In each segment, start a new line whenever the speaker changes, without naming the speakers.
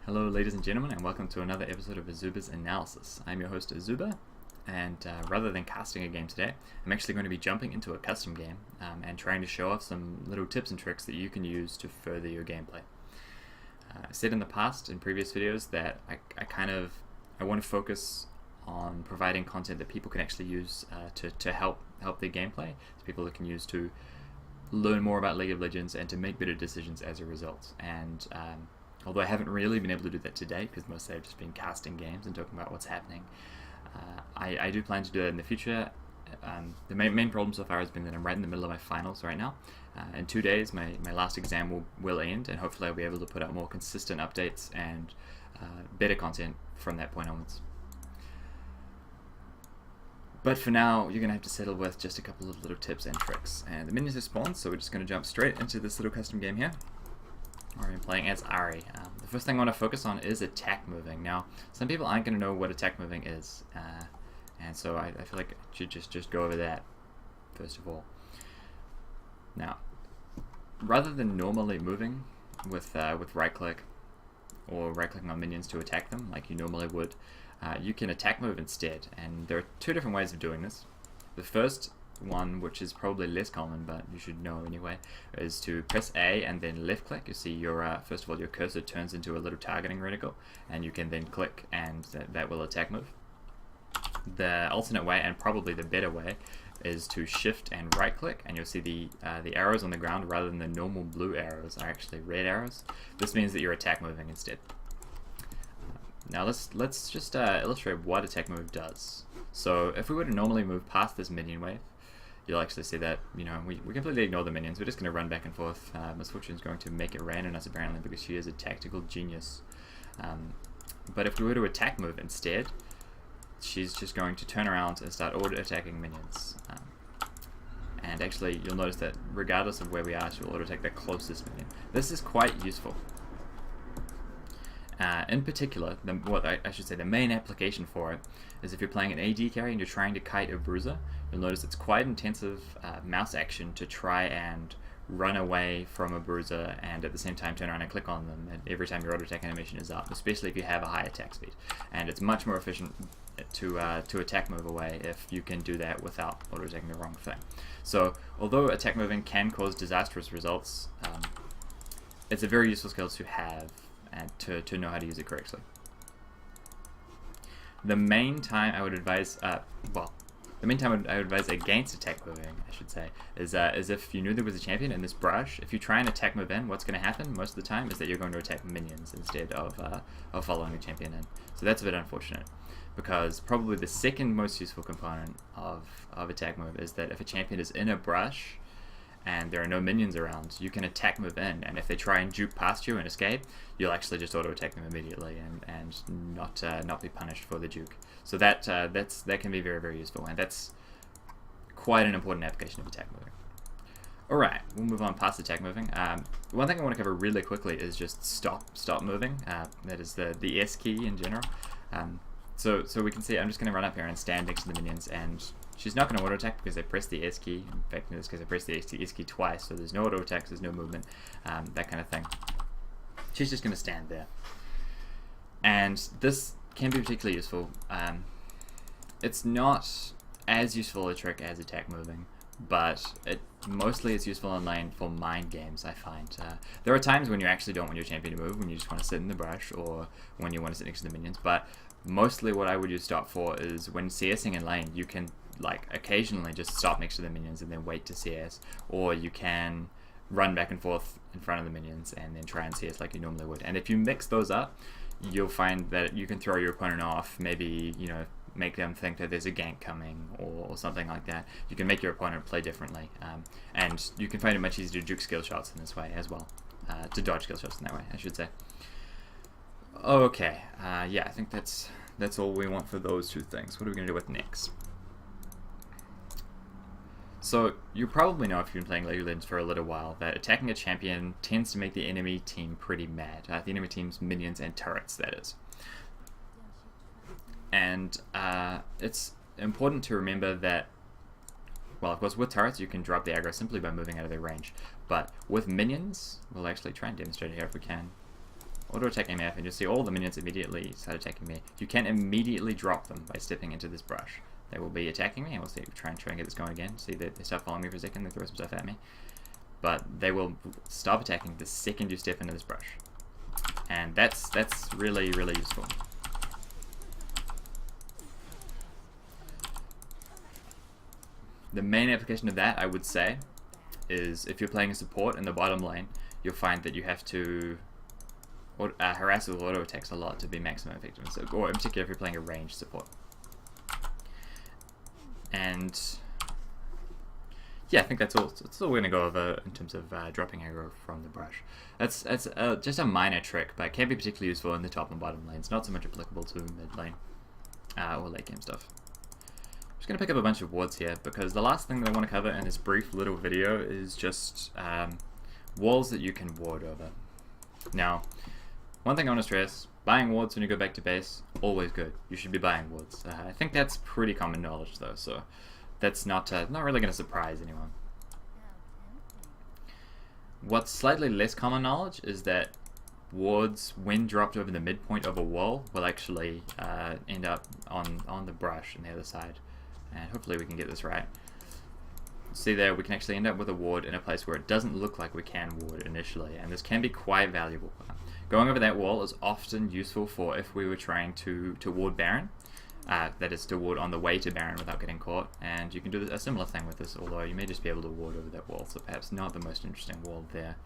Hello ladies and gentlemen, and welcome to another episode of Azuba's Analysis. I'm your host Azuba, and rather than casting a game today, I'm actually going to be jumping into a custom game and trying to show off some little tips and tricks that you can use to further your gameplay. I said in the past, in previous videos, that I want to focus on providing content that people can actually use to help their gameplay, so people that can use to learn more about League of Legends and to make better decisions as a result. And although I haven't really been able to do that today, because mostly I've just been casting games and talking about what's happening, I do plan to do that in the future. The main problem so far has been that I'm right in the middle of my finals right now. In 2 days, my last exam will end, and hopefully I'll be able to put out more consistent updates and better content from that point onwards. But for now, you're going to have to settle with just a couple of little tips and tricks. And the minions have spawned, so we're just going to jump straight into this little custom game here. I'm playing as Ari. The first thing I want to focus on is attack moving. Now, some people aren't going to know what attack moving is, and so I feel like I should just go over that first of all. Now, rather than normally moving with right click or right clicking on minions to attack them like you normally would, you can attack move instead, and there are two different ways of doing this. The first one, which is probably less common but you should know anyway, is to press A and then left click. You see your first of all your cursor turns into a little targeting reticle, and you can then click and that will attack move. The alternate way, and probably the better way, is to shift and right click, and you'll see the arrows on the ground rather than the normal blue arrows are actually red arrows. This means that you're attack moving instead. Now let's just illustrate what attack move does. So if we were to normally move past this minion wave, you'll actually see that, we completely ignore the minions. We're just going to run back and forth. Miss Fortune's going to make it rain on us apparently because she is a tactical genius. But if we were to attack move instead, she's just going to turn around and start auto-attacking minions. And actually, you'll notice that regardless of where we are, she'll auto-attack the closest minion. This is quite useful. In particular, the main application for it is if you're playing an AD carry and you're trying to kite a bruiser. You'll notice it's quite intensive mouse action to try and run away from a bruiser and at the same time turn around and click on them every time your auto attack animation is up, especially if you have a high attack speed. And it's much more efficient to attack move away if you can do that without auto attacking the wrong thing. So although attack moving can cause disastrous results, it's a very useful skill to have and to know how to use it correctly. The main time I would advise, I would advise against attack moving, I should say, is if you knew there was a champion in this brush. If you try and attack move in, what's going to happen most of the time is that you're going to attack minions instead of following a champion in. So that's a bit unfortunate, because probably the second most useful component of attack move is that if a champion is in a brush and there are no minions around, you can attack move in, and if they try and juke past you and escape, you'll actually just auto attack them immediately and not be punished for the juke. So that can be very, very useful, and that's quite an important application of attack moving. Alright, we'll move on past attack moving. One thing I want to cover really quickly is just stop moving. That is the S key in general. So we can see I'm just going to run up here and stand next to the minions, and she's not going to auto attack because I pressed the S key. In fact, in this case I pressed the S key twice, so there's no auto attacks, there's no movement, that kind of thing. She's just going to stand there. And this can be particularly useful. It's not as useful a trick as attack moving, but mostly it's useful in lane for mind games, I find. There are times when you actually don't want your champion to move, when you just want to sit in the brush, or when you want to sit next to the minions, but mostly what I would use stop for is when CSing in lane, you can occasionally just stop next to the minions and then wait to CS, or you can run back and forth in front of the minions and then try and CS like you normally would. And if you mix those up, you'll find that you can throw your opponent off, maybe, make them think that there's a gank coming or something like that. You can make your opponent play differently, and you can find it much easier to juke skill shots in this way as well, to dodge skill shots in that way, I should say. Okay, yeah, I think that's all we want for those two things. What are we going to do with next? So you probably know, if you've been playing League of Legends for a little while, that attacking a champion tends to make the enemy team pretty mad. The enemy team's minions and turrets, that is. And it's important to remember that, well, of course, with turrets you can drop the aggro simply by moving out of their range. But with minions, we'll actually try and demonstrate it here if we can. auto attack MF, and you'll see all the minions immediately start attacking me. You can immediately drop them by stepping into this brush. They will be attacking me, and we'll see, try and get this going again. See that they start following me for a second, they throw some stuff at me. But they will stop attacking the second you step into this brush. And that's really, really useful. The main application of that, I would say, is if you're playing a support in the bottom lane, you'll find that you have to harass with auto attacks a lot to be maximum effective, or in particular if you're playing a ranged support. And yeah, I think that's all we're going to go over in terms of dropping aggro from the brush. That's just a minor trick, but can be particularly useful in the top and bottom lanes, not so much applicable to mid lane or late game stuff. I'm just going to pick up a bunch of wards here, because the last thing that I want to cover in this brief little video is just walls that you can ward over. Now, one thing I want to stress, buying wards when you go back to base, always good. You should be buying wards. I think that's pretty common knowledge though, so that's not really going to surprise anyone. What's slightly less common knowledge is that wards, when dropped over the midpoint of a wall, will actually end up on the brush on the other side. And hopefully we can get this right. See there, we can actually end up with a ward in a place where it doesn't look like we can ward initially, and this can be quite valuable. Going over that wall is often useful for if we were trying to ward Baron, that is to ward on the way to Baron without getting caught, and you can do a similar thing with this, although you may just be able to ward over that wall, so perhaps not the most interesting wall there.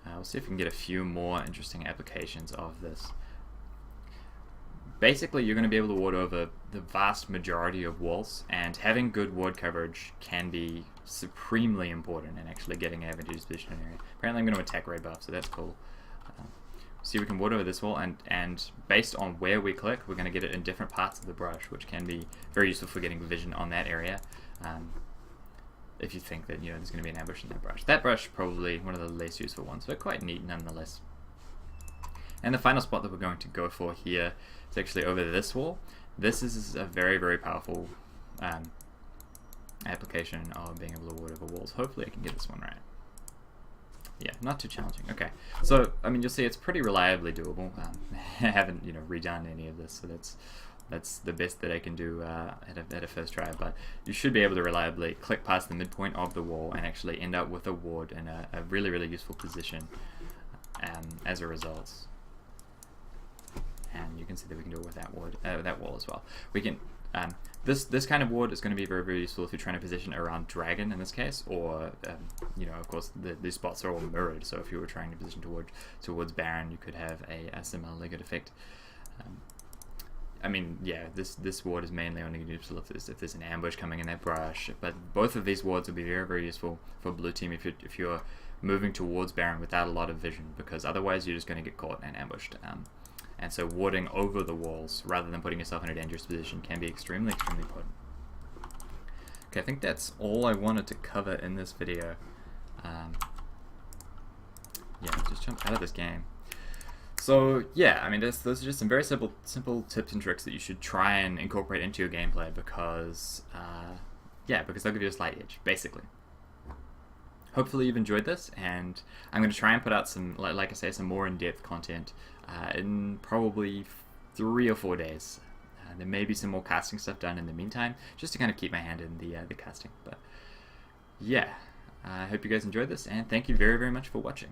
We'll see if we can get a few more interesting applications of this. Basically, you're going to be able to ward over the vast majority of walls, and having good ward coverage can be supremely important in actually getting an advantageous position in an area. Apparently I'm going to attack ray buff, so that's cool. See, we can ward over this wall, and based on where we click, we're going to get it in different parts of the brush, which can be very useful for getting vision on that area. If you think that there's going to be an ambush in that brush. That brush probably one of the least useful ones, but quite neat nonetheless. And the final spot that we're going to go for here is actually over this wall. This is a very, very powerful application of being able to ward over walls. Hopefully I can get this one right. Yeah, not too challenging. Okay, so I mean, you'll see it's pretty reliably doable. I haven't redone any of this, so that's the best that I can do at a first try. But you should be able to reliably click past the midpoint of the wall and actually end up with a ward in a really, really useful position as a result. And you can see that we can do it with that wall as well. We can this kind of ward is going to be very, very useful if you're trying to position around dragon in this case, or of course these spots are all mirrored. So if you were trying to position towards Baron, you could have a similarly good effect. I mean, yeah, this ward is mainly only useful if there's an ambush coming in that brush. But both of these wards will be very, very useful for blue team if you're moving towards Baron without a lot of vision, because otherwise you're just going to get caught and ambushed. And so warding over the walls rather than putting yourself in a dangerous position can be extremely, extremely potent. Okay, I think that's all I wanted to cover in this video. Yeah, just jump out of this game. So yeah, I mean, those are just some very simple tips and tricks that you should try and incorporate into your gameplay, because because they'll give you a slight edge, basically. Hopefully you've enjoyed this, and I'm going to try and put out some, like I say, some more in-depth content in probably 3 or 4 days. There may be some more casting stuff done in the meantime, just to kind of keep my hand in the casting. But yeah, I hope you guys enjoyed this, and thank you very, very much for watching.